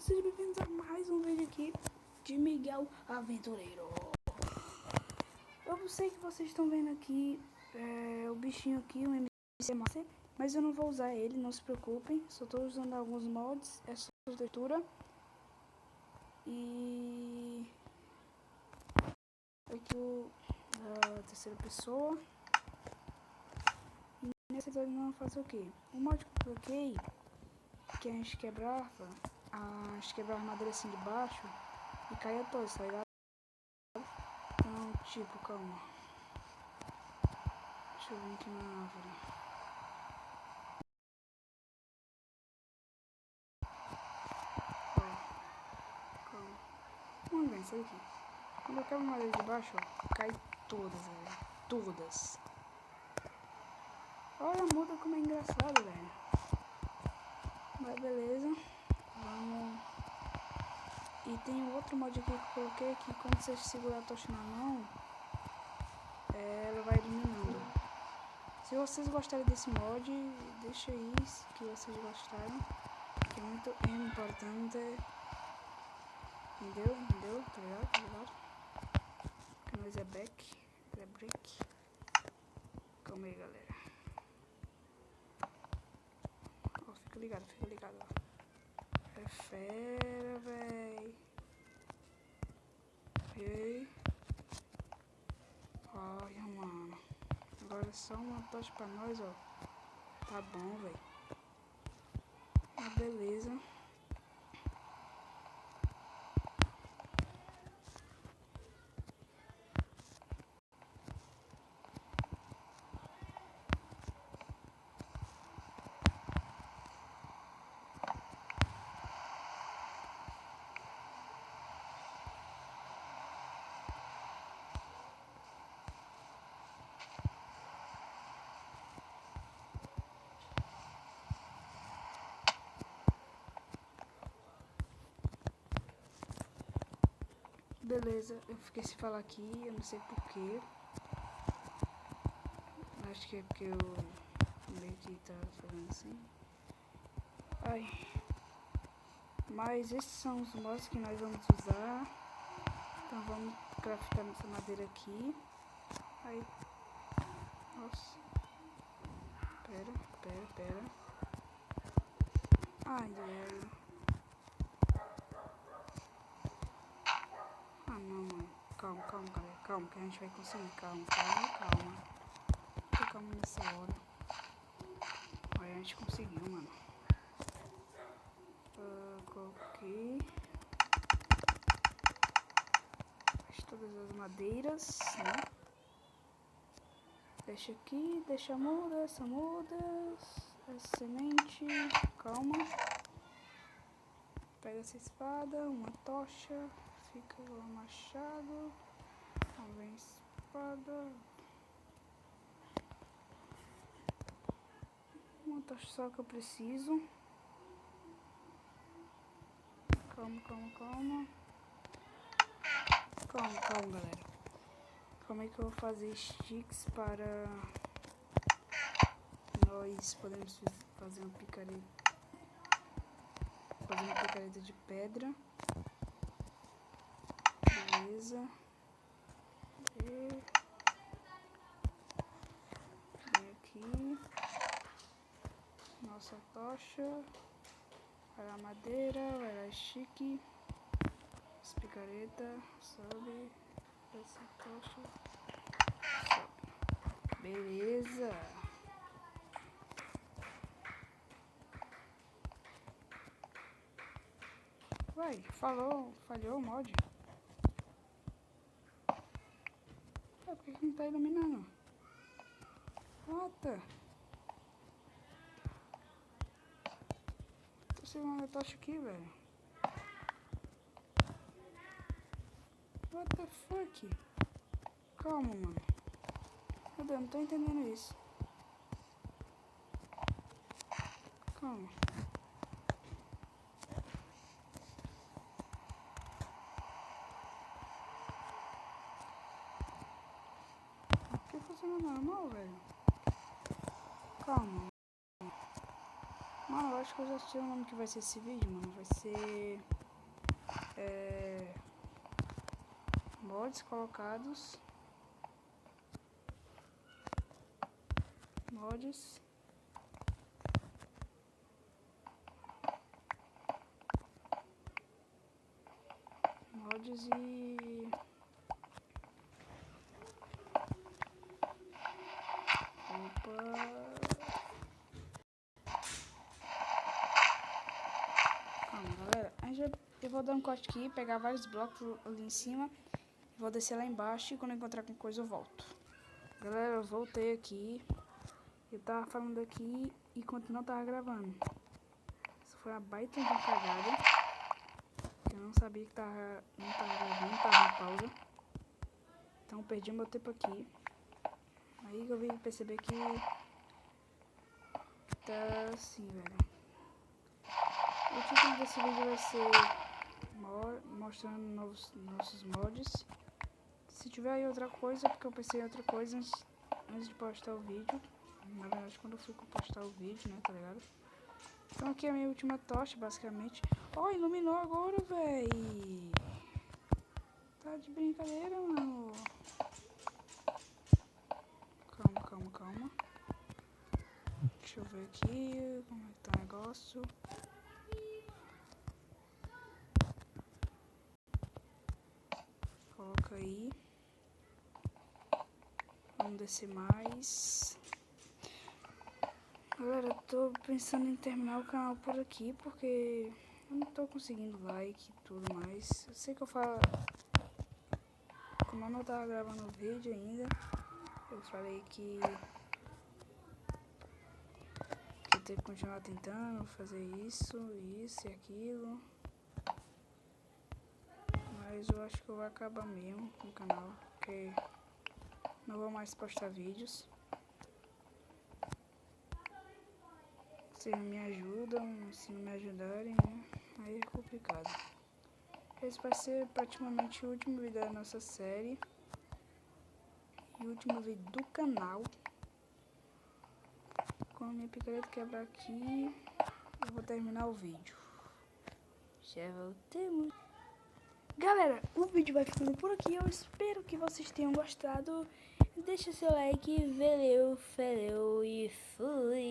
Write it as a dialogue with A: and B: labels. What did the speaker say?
A: sejam bem-vindos a mais um vídeo aqui de Miguel Aventureiro. Eu sei que vocês estão vendo aqui o bichinho aqui, o MC Master, mas eu não vou usar ele, não se preocupem. Só estou usando alguns mods, é só leitura. E aqui a terceira pessoa. E nesse episódio não fazer o que? O mod que eu coloquei, que a gente quebrava a madeira assim de baixo e caia todos, tá ligado? Então, tipo, calma. Deixa eu vir aqui na árvore. Ó, calma. Vamos ver, isso aqui. Quando eu quebro a madeira de baixo, ó, cai todas, velho. Todas. Olha, muda como é engraçado, velho. Mas beleza. Vamos. E tem outro mod aqui que eu coloquei que quando você segurar a tocha na mão, ela vai iluminando. Se vocês gostarem desse mod, deixa aí que vocês gostaram, que é muito importante. Entendeu? Tá ligado? Que nós é back, é break. Calma aí, galera. Ó, fica ligado, ó. É fera, véi. Ei. Olha, mano. Agora é só uma tocha pra nós, ó. Tá bom, véi. Ah, beleza. Beleza, eu fiquei sem falar aqui, eu não sei porquê. Acho que é porque eu meio que tá fazendo assim. Ai. Mas esses são os mods que nós vamos usar. Então vamos craftar essa madeira aqui. Aí. Nossa. Pera. Ai. Ah, não, mano. Calma, galera. Calma, que a gente vai conseguir. Calma. Fica calma nessa hora. Aí a gente conseguiu, mano. Coloquei. Todas as madeiras, né? Deixa aqui, deixa mudas, essa semente, calma. Pega essa espada, uma tocha, fica o machado, vem espada, uma tocha só que eu preciso. Calma, galera. Como é que eu vou fazer sticks para nós podemos fazer uma picareta? Fazer uma picareta de pedra. Beleza. Vem aqui. Nossa tocha. Vai lá madeira, vai lá stick. Essa picareta, sobe. Essa tocha. Sobe. Beleza. Vai, falhou o mod. Por que não tá iluminando? Mata. Tô segurando a tocha aqui, velho. What the fuck? Calma, mano. Meu Deus, não tô entendendo isso. Calma. Aqui funciona normal, velho. Calma. Mano, eu acho que eu já sei o nome que vai ser esse vídeo, mano. Vai ser... mods colocados. Mods. Mods e... Opa... Calma, galera. Eu vou dar um corte aqui, pegar vários blocos ali em cima. Vou descer lá embaixo e quando eu encontrar com coisa eu volto. Galera, eu voltei aqui. Eu tava falando aqui e não tava gravando. Isso foi uma baita de uma cagada. Eu não sabia que não tava gravando, tava em pausa. Então perdi meu tempo aqui. Aí eu vim perceber que tá assim, velho. O título desse vídeo vai ser mostrando nossos mods. Se tiver aí outra coisa, porque eu pensei em outra coisa antes de postar o vídeo. Na verdade, quando eu fui postar o vídeo, né, tá ligado? Então aqui é a minha última tocha, basicamente. Ó, iluminou agora, véi. Tá de brincadeira, mano. Calma. Deixa eu ver aqui como é que tá o negócio. Coloca aí. Vamos descer mais. Galera, eu tô pensando em terminar o canal por aqui, porque eu não tô conseguindo like e tudo mais. Eu sei que eu falo... Como eu não tava gravando o vídeo ainda, eu falei que eu tenho que continuar tentando fazer isso e aquilo. Mas eu acho que eu vou acabar mesmo com o canal, porque não vou mais postar vídeos. Vocês me ajudam, se não me ajudarem, né? Aí é complicado. Esse vai ser praticamente o último vídeo da nossa série. E o último vídeo do canal. Com a minha picareta quebrar aqui, eu vou terminar o vídeo. Já voltamos. Galera, o vídeo vai ficando por aqui. Eu espero que vocês tenham gostado. Deixa seu like. Valeu, falou e fui.